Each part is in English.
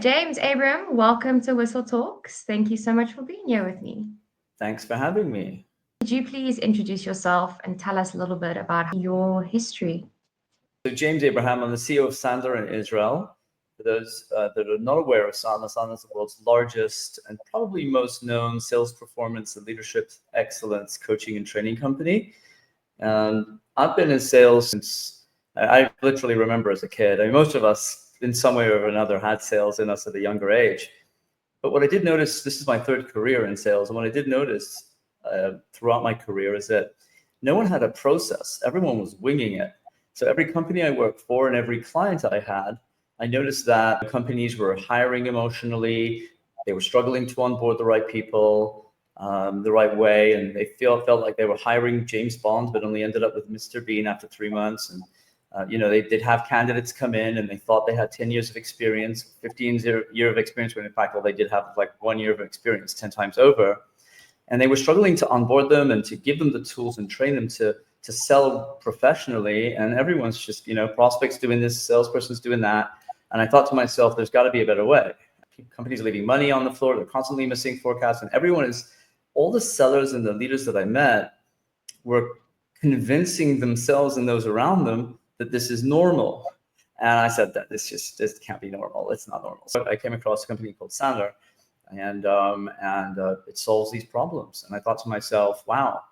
James, Abraham, welcome to Whistle Talks. Thank you so much for being here with me. Thanks for having me. Could you please introduce yourself and tell us a little bit about your history? So James Abraham, I'm the CEO of Sandler in Israel. For those that are not aware of Sandler, Sandler is the world's largest and probably most known sales performance and leadership excellence coaching and training company. And I've been in sales since I literally remember as a kid. I mean, most of us in some way or another had sales in us at a younger age. But what I did notice, this is my third career in sales, and what I did notice throughout my career is that no one had a process. Everyone was winging it. So every company I worked for and every client I had, I noticed that companies were hiring emotionally. They were struggling to onboard the right people the right way, and they felt like they were hiring James Bond, but only ended up with Mr. Bean after 3 months. And they'd have candidates come in and they thought they had 10 years of experience, 15-year of experience, when in fact, all they did have like 1 year of experience 10 times over. And they were struggling to onboard them and to give them the tools and train them to sell professionally. And everyone's just, prospects doing this, salesperson's doing that. And I thought to myself, there's got to be a better way. Companies are leaving money on the floor. They're constantly missing forecasts. And all the sellers and the leaders that I met were convincing themselves and those around them that this is normal. And I said that this can't be normal. It's not normal. So I came across a company called Sandler, and it solves these problems. And I thought to myself, wow,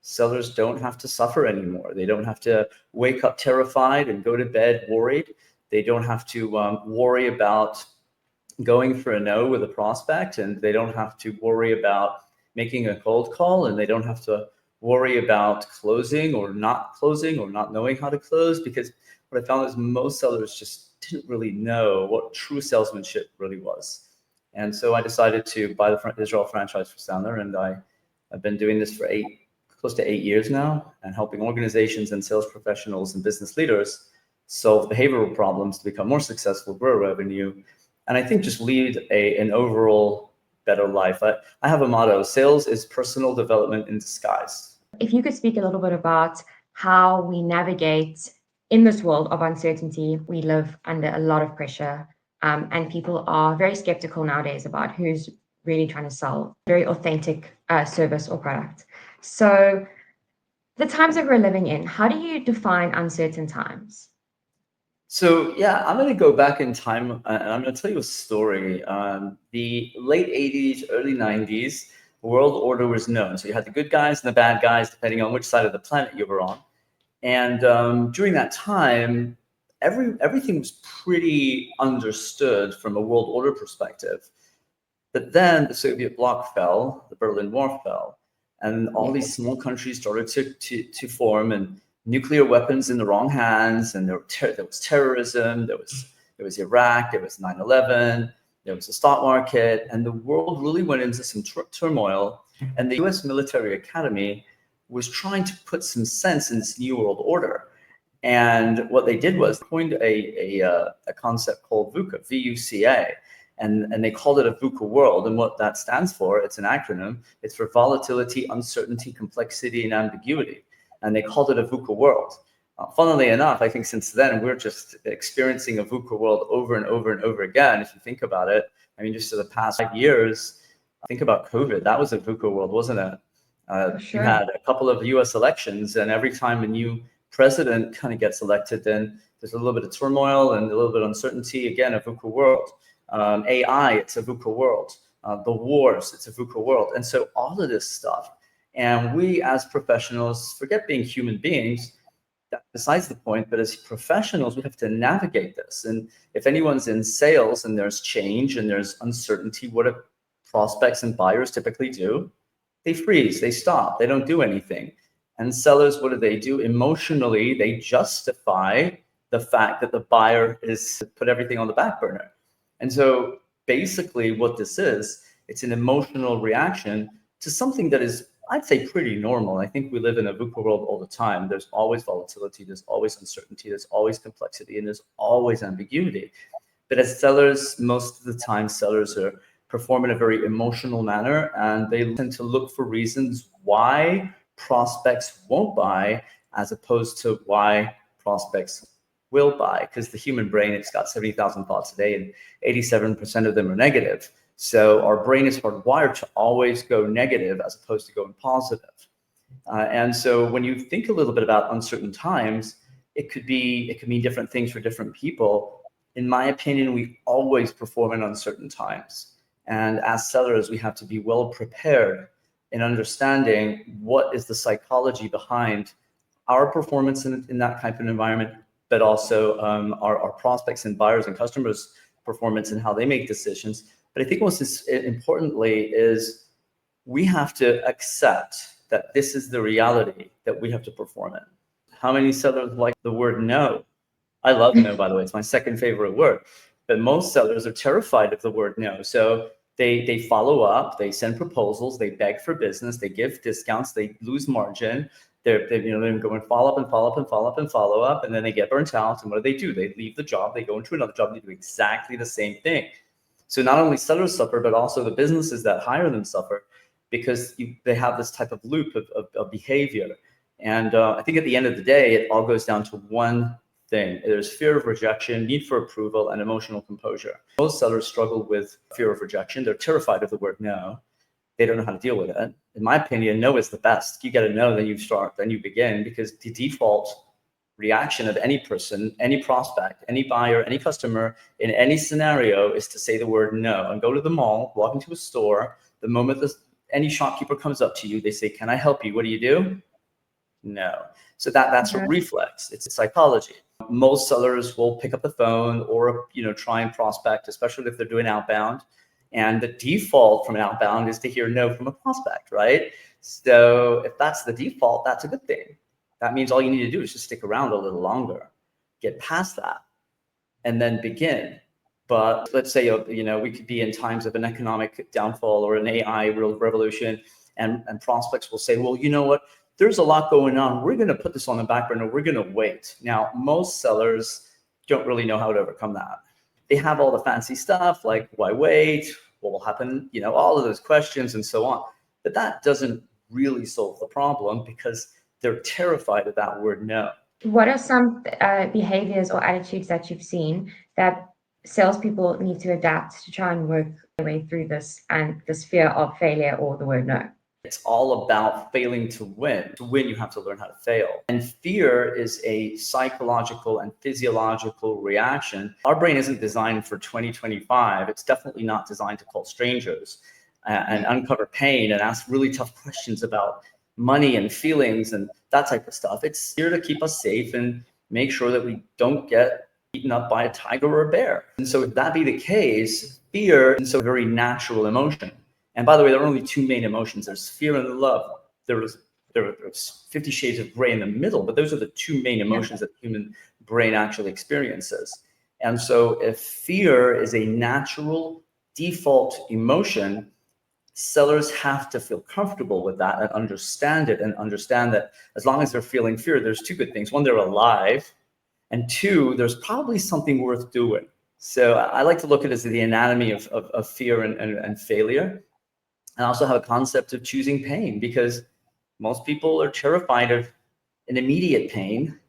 sellers don't have to suffer anymore. They don't have to wake up terrified and go to bed worried. They don't have to worry about going for a no with a prospect, and they don't have to worry about making a cold call, and they don't have to worry about closing or not knowing how to close, because what I found is most sellers just didn't really know what true salesmanship really was. And so I decided to buy the Israel franchise for Sandler, and I've been doing this for close to 8 years now, and helping organizations and sales professionals and business leaders solve behavioral problems to become more successful, grow revenue, and I think just lead an overall better life. I have a motto: sales is personal development in disguise. If you could speak a little bit about how we navigate in this world of uncertainty. We live under a lot of pressure, and people are very skeptical nowadays about who's really trying to sell very authentic service or product. So the times that we're living in, how do you define uncertain times? So yeah, I'm going to go back in time, and I'm going to tell you a story. The late 80s, early 90s, the world order was known. So you had the good guys and the bad guys, depending on which side of the planet you were on. And during that time, everything was pretty understood from a world order perspective. But then the Soviet bloc fell, the Berlin Wall fell, and all these small countries started to form, and nuclear weapons in the wrong hands, and there was terrorism, there was Iraq, there was 9/11, there was the stock market, and the world really went into some turmoil. And the U.S. Military Academy was trying to put some sense in this new world order. And what they did was coined a concept called VUCA, VUCA. And they called it a VUCA world. And what that stands for, it's an acronym, it's for volatility, uncertainty, complexity, and ambiguity. And they called it a VUCA world. Funnily enough, I think since then, we're just experiencing a VUCA world over and over and over again. If you think about it, I mean, just for the past 5 years, think about COVID. That was a VUCA world, wasn't it? Sure. You had a couple of US elections, and every time a new president kind of gets elected, then there's a little bit of turmoil and a little bit of uncertainty. Again, a VUCA world. AI, it's a VUCA world. The wars, it's a VUCA world. And so all of this stuff, and we as professionals, forget being human beings, that's besides the point, but as professionals, we have to navigate this. And if anyone's in sales and there's change and there's uncertainty, what do prospects and buyers typically do? They freeze, they stop, they don't do anything. And sellers, what do? Emotionally, they justify the fact that the buyer is put everything on the back burner. And so basically what this is, it's an emotional reaction to something that is, I'd say, pretty normal. I think we live in a VUCA world all the time. There's always volatility, there's always uncertainty, there's always complexity, and there's always ambiguity. But as sellers, most of the time, sellers perform in a very emotional manner, and they tend to look for reasons why prospects won't buy, as opposed to why prospects will buy, because the human brain, it's got 70,000 thoughts a day and 87% of them are negative. So our brain is hardwired to always go negative as opposed to going positive. And so when you think a little bit about uncertain times, it could mean different things for different people. In my opinion, we always perform in uncertain times. And as sellers, we have to be well prepared in understanding what is the psychology behind our performance in that type of environment, but also our prospects and buyers and customers' performance and how they make decisions. But I think most importantly is we have to accept that this is the reality that we have to perform in. How many sellers like the word no? I love no, by the way. It's my second favorite word. But most sellers are terrified of the word no. So they follow up, they send proposals, they beg for business, they give discounts, they lose margin. They're go and follow up and follow up and follow up and follow up, and then they get burnt out. And what do? They leave the job, they go into another job, they do exactly the same thing. So not only sellers suffer, but also the businesses that hire them suffer, because they have this type of loop of behavior. And I think at the end of the day, it all goes down to one thing. There's fear of rejection, need for approval, and emotional composure. Most sellers struggle with fear of rejection. They're terrified of the word no. They don't know how to deal with it. In my opinion, no is the best. You got to know, then you start, then you begin, because the default reaction of any person, any prospect, any buyer, any customer in any scenario is to say the word no and go to the mall, walk into a store. The moment any shopkeeper comes up to you, they say, "Can I help you?" What do? No. So that's a reflex. It's psychology. Most sellers will pick up the phone or try and prospect, especially if they're doing outbound. And the default from an outbound is to hear no from a prospect, right? So if that's the default, that's a good thing. That means all you need to do is just stick around a little longer, get past that, and then begin. But let's say, we could be in times of an economic downfall or an AI real revolution, and prospects will say, well, you know what? There's a lot going on. We're going to put this on the back burner. We're going to wait. Now, most sellers don't really know how to overcome that. They have all the fancy stuff like, why wait? What will happen? All of those questions and so on. But that doesn't really solve the problem, because they're terrified of that word no. What are some behaviors or attitudes that you've seen that salespeople need to adapt to try and work their way through this and this fear of failure or the word no? It's all about failing to win. To win, you have to learn how to fail. And fear is a psychological and physiological reaction. Our brain isn't designed for 2025. It's definitely not designed to call strangers and uncover pain and ask really tough questions about money and feelings and that type of stuff. It's here to keep us safe and make sure that we don't get eaten up by a tiger or a bear. And so if that be the case, fear is a very natural emotion. And by the way, there are only two main emotions. There's fear and love. There's 50 shades of gray in the middle, but those are the two main emotions that the human brain actually experiences. And so if fear is a natural default emotion, sellers have to feel comfortable with that and understand it, and understand that as long as they're feeling fear, there's two good things. One, they're alive. And two, there's probably something worth doing. So I like to look at it as the anatomy of fear and failure. And also have a concept of choosing pain, because most people are terrified of an immediate pain,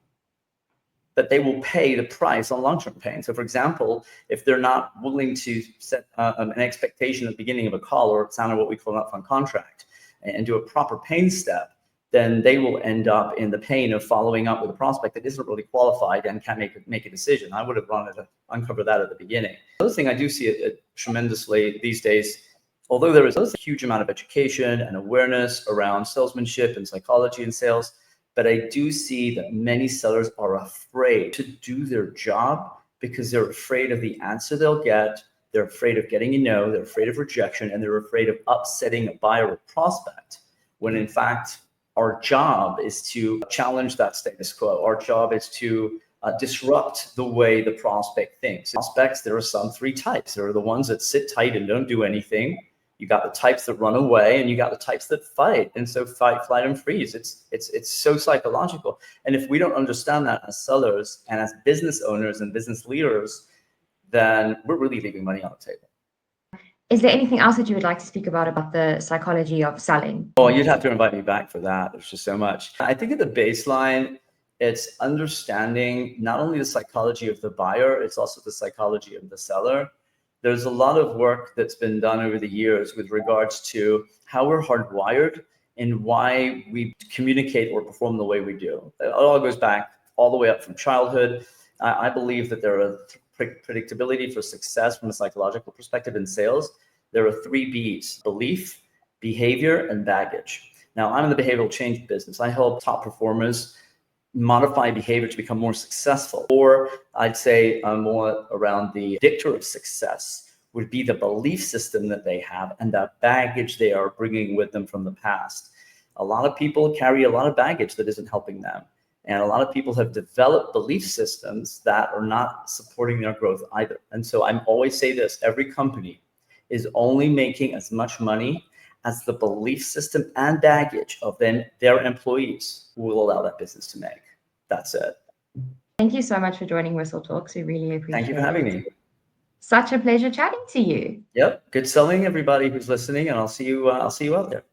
but they will pay the price on long-term pain. So for example, if they're not willing to set an expectation at the beginning of a call, or sign what we call an upfront contract, and do a proper pain step, then they will end up in the pain of following up with a prospect that isn't really qualified and can't make a decision. I would have wanted to uncover that at the beginning. The other thing I do see it tremendously these days, although there is a huge amount of education and awareness around salesmanship and psychology in sales, but I do see that many sellers are afraid to do their job because they're afraid of the answer they'll get. They're afraid of getting a no, they're afraid of rejection, and they're afraid of upsetting a buyer or prospect, when in fact, our job is to challenge that status quo. Our job is to disrupt the way the prospect thinks. Prospects, there are some three types. There are the ones that sit tight and don't do anything. You got the types that run away, and you got the types that fight. And so fight, flight, and freeze. It's so psychological. And if we don't understand that as sellers and as business owners and business leaders, then we're really leaving money on the table. Is there anything else that you would like to speak about the psychology of selling? Oh, you'd have to invite me back for that. There's just so much. I think at the baseline, It's understanding not only the psychology of the buyer, it's also the psychology of the seller. There's a lot of work that's been done over the years with regards to how we're hardwired and why we communicate or perform the way we do. It all goes back all the way up from childhood. I believe that there are predictability for success from a psychological perspective in sales. There are 3 B's: belief, behavior, and baggage. Now, I'm in the behavioral change business. I help top performers modify behavior to become more successful. Or I'd say more around the predictor of success would be the belief system that they have and the baggage they are bringing with them from the past. A lot of people carry a lot of baggage that isn't helping them. And a lot of people have developed belief systems that are not supporting their growth either. And so I always say this: every company is only making as much money as the belief system and baggage of their employees will allow that business to make. That's it. Thank you so much for joining Whistle Talks. We really appreciate it. Thank you for having me. Such a pleasure chatting to you. Yep. Good selling, everybody who's listening, and I'll see you out there.